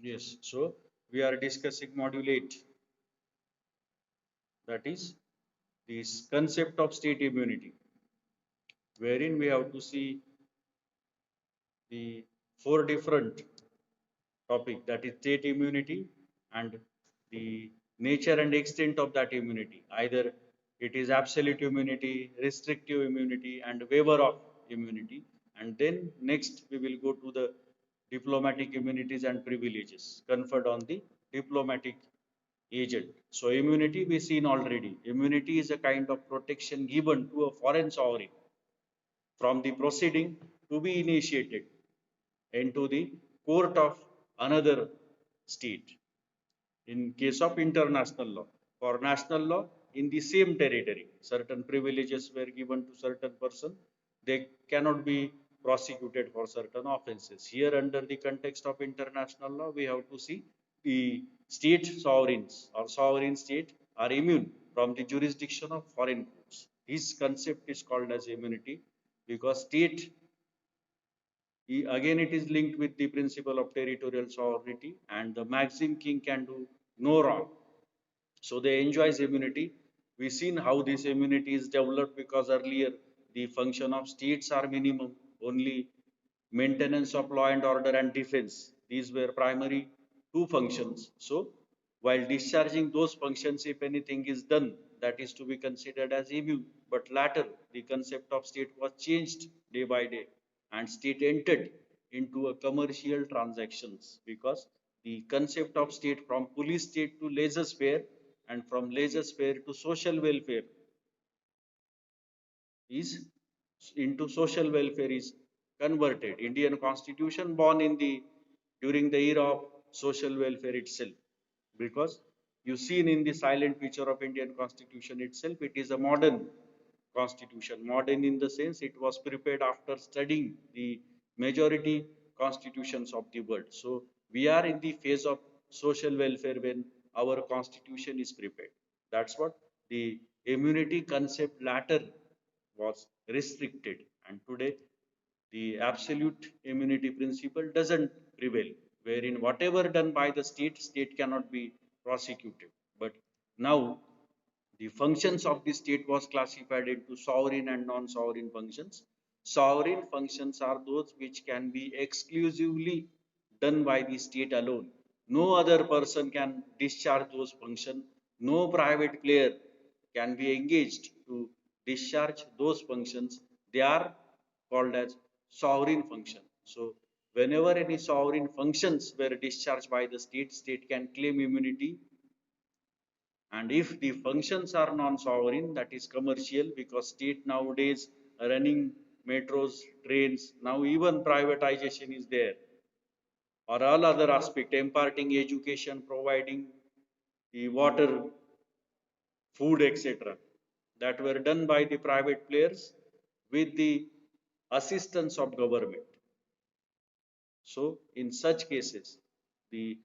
Yes, so we are discussing module 8, that is this concept of state immunity, wherein we have to see the four different topic, that is state immunity and the nature and extent of that immunity. Either it is absolute immunity, restrictive immunity, and waiver of immunity. And then next we will go to the diplomatic immunities and privileges conferred on the diplomatic agent. So immunity we seen already. Immunity is a kind of protection given to a foreign sovereign from the proceeding to be initiated into the court of another state. In case of international law, for national law, in the same territory, certain privileges were given to certain person. They cannot be prosecuted for certain offenses. Here, under the context of international law, we have to see the state sovereigns or sovereign state are immune from the jurisdiction of foreign courts. This concept is called as immunity because state again, it is linked with the principle of territorial sovereignty, and the maxim king can do no wrong. So they enjoys immunity. We've seen how this immunity is developed because earlier the function of states are minimum, only maintenance of law and order and defense. These were primary two functions. So while discharging those functions, if anything is done, that is to be considered as immune. But later, the concept of state was changed day by day, and state entered into a commercial transactions because the concept of state from police state to laissez-faire and from laissez-faire to social welfare is into social welfare is converted. Indian constitution born in the during the era of social welfare itself, because you seen in the silent picture of Indian constitution itself, it is a modern constitution. Modern in the sense it was prepared after studying the majority constitutions of the world. So we are in the phase of social welfare when our constitution is prepared. That's what the immunity concept latter was restricted, and today the absolute immunity principle doesn't prevail, wherein whatever done by the state cannot be prosecuted. But now the functions of the state was classified into sovereign and non-sovereign functions. Sovereign functions are those which can be exclusively done by the state alone. No other person can discharge those functions. No private player can be engaged to discharge those functions. They are called as sovereign function. So whenever any sovereign functions were discharged by the state can claim immunity. And if the functions are non-sovereign, that is commercial, because state nowadays running metros, trains, now even privatization is there, or all other aspect, imparting education, providing the water, food, etc., that were done by the private players with the assistance of government. So in such cases, the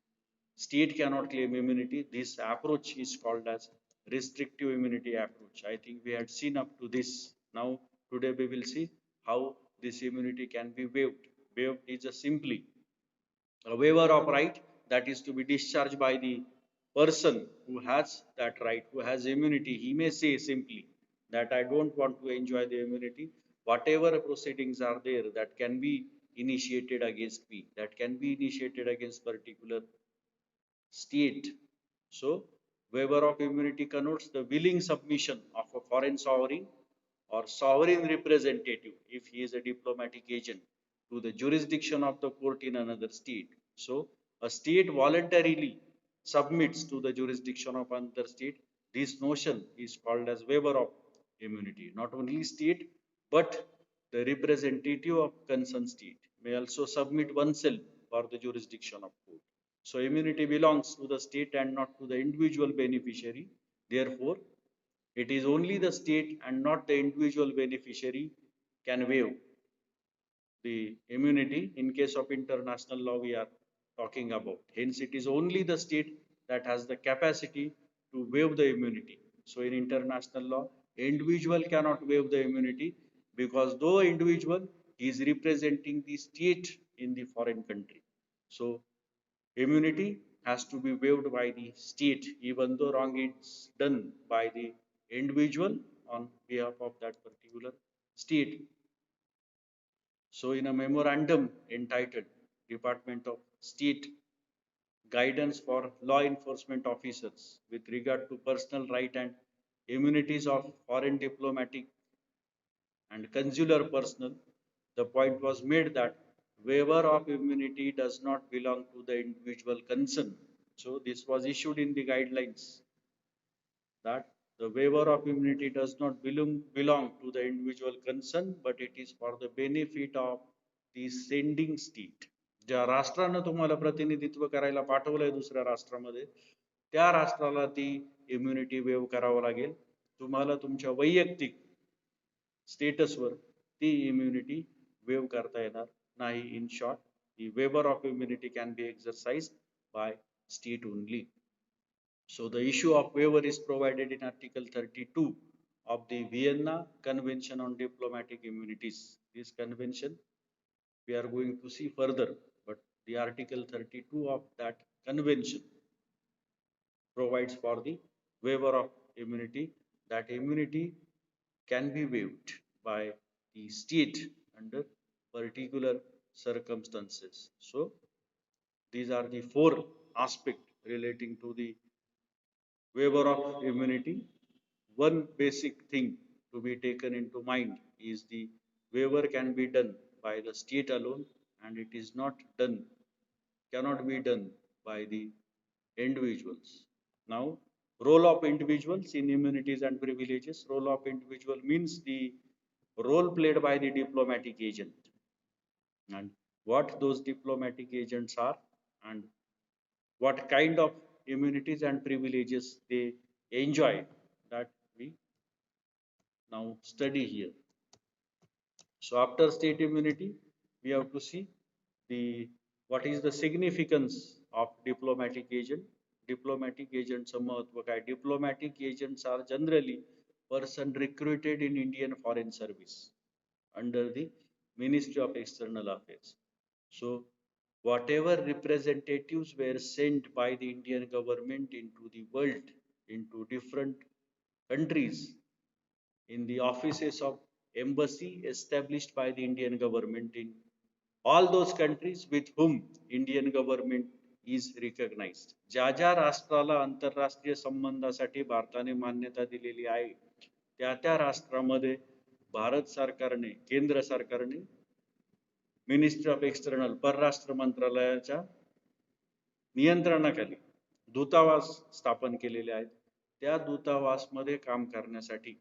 state cannot claim immunity. This approach is called as restrictive immunity approach. I think we had seen up to this. Now today we will see how this immunity can be waived. Waived is a simply a waiver of right that is to be discharged by the person who has that right, who has immunity. He may say simply that I don't want to enjoy the immunity. Whatever proceedings are there that can be initiated against me, that can be initiated against particular state. So, waiver of immunity connotes the willing submission of a foreign sovereign or sovereign representative, if he is a diplomatic agent, to the jurisdiction of the court in another state. So, a state voluntarily submits to the jurisdiction of another state. This notion is called as waiver of immunity. Not only state, but the representative of concerned state may also submit oneself for the jurisdiction of court. So immunity belongs to the state and not to the individual beneficiary. Therefore, it is only the state and not the individual beneficiary can waive the immunity in case of international law we are talking about. Hence, it is only the state that has the capacity to waive the immunity. So in international law, individual cannot waive the immunity because though individual is representing the state in the foreign country. So Immunity has to be waived by the state, even though wrong is done by the individual on behalf of that particular state. So, in a memorandum entitled Department of State Guidance for Law Enforcement Officers with regard to personal right and immunities of foreign diplomatic and consular personnel, the point was made that waiver of immunity does not belong to the individual concerned. So this was issued in the guidelines that the waiver of immunity does not belong to the individual concerned, but it is for the benefit of the sending state. ज्या राष्ट्रानं तुम्हाला प्रतिनिधित्व करायला पाठवलंय दुसऱ्या राष्ट्रामध्ये त्या राष्ट्राला ती immunity wave करावं लागेल. तुम्हाला तुमच्या वैयक्तिक स्टेटसवर ती इम्युनिटी वेव करता येणार नाही. In short, the waiver of immunity can be exercised by state only. So the issue of waiver is provided in Article 32 of the Vienna Convention on Diplomatic Immunities. This convention we are going to see further, but the Article 32 of that convention provides for the waiver of immunity. That immunity can be waived by the state under particular circumstances. So these are the four aspects relating to the waiver of immunity. One basic thing to be taken into mind is the waiver can be done by the state alone, and it is not done, cannot be done by the individuals. Now, role of individuals in immunities and privileges. Role of individual means the role played by the diplomatic agent and what those diplomatic agents are and what kind of immunities and privileges they enjoy, that we now study here. So after state immunity, we have to see the what is the significance of diplomatic agent. Diplomatic agents महत्व काय? Diplomatic agents are generally person recruited in Indian foreign service under the Ministry of External Affairs. So whatever representatives were sent by the Indian government into the world, into different countries, in the offices of embassy established by the Indian government in all those countries with whom Indian government is recognized. ज्या ज्या राष्ट्राला आंतरराष्ट्रीय संबंधासाठी भारताने मान्यता दिलेली आहे त्या त्या राष्ट्रामध्ये भारत सरकारने, केंद्र सरकारने मिनिस्ट्री ऑफ एक्सटर्नल परराष्ट्र मंत्रालयाच्या नियंत्रणाखाली दूतावास स्थापन केलेले आहेत. त्या दूतावासमध्ये काम करण्यासाठी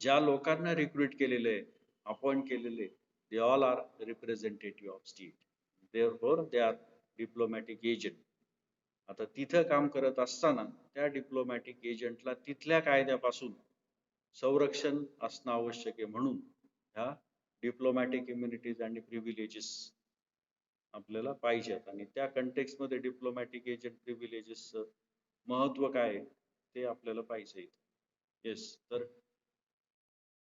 ज्या लोकांना रिक्रूट केलेले आहे, अपॉइंट केलेले, they all are representative of state. Therefore, they are diplomatic agent. आता तिथं काम करत असताना त्या डिप्लोमॅटिक एजंटला तिथल्या कायद्यापासून संरक्षण असणं आवश्यक आहे. म्हणून ह्या डिप्लोमॅटिक इम्युनिटीज आणि प्रिव्हिलेजेस आपल्याला पाहिजेत आणि त्या कंटेक्स्ट मध्ये डिप्लोमॅटिक एजंट प्रिव्हिलेजेस महत्व काय ते आपल्याला पाहिजे. येस, तर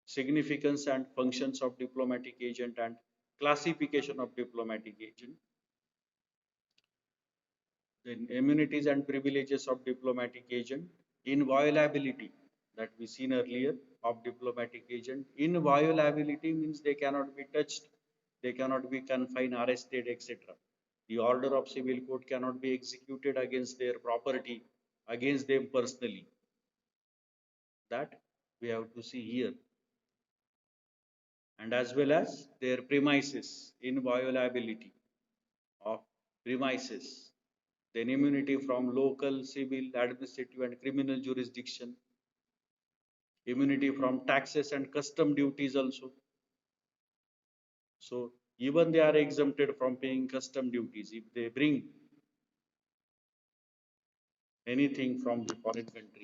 significance and functions of diplomatic agent and classification of diplomatic agent. Then immunities and privileges of diplomatic agent. Inviolability that we seen earlier of diplomatic agent. Inviolability means they cannot be touched, they cannot be confined, arrested, etc. The order of civil court cannot be executed against their property, against them personally. That we have to see here. And as well as their premises, inviolability of premises, then immunity from local, civil, administrative and criminal jurisdiction, immunity from taxes and custom duties also. So even they are exempted from paying custom duties if they bring anything from the foreign country.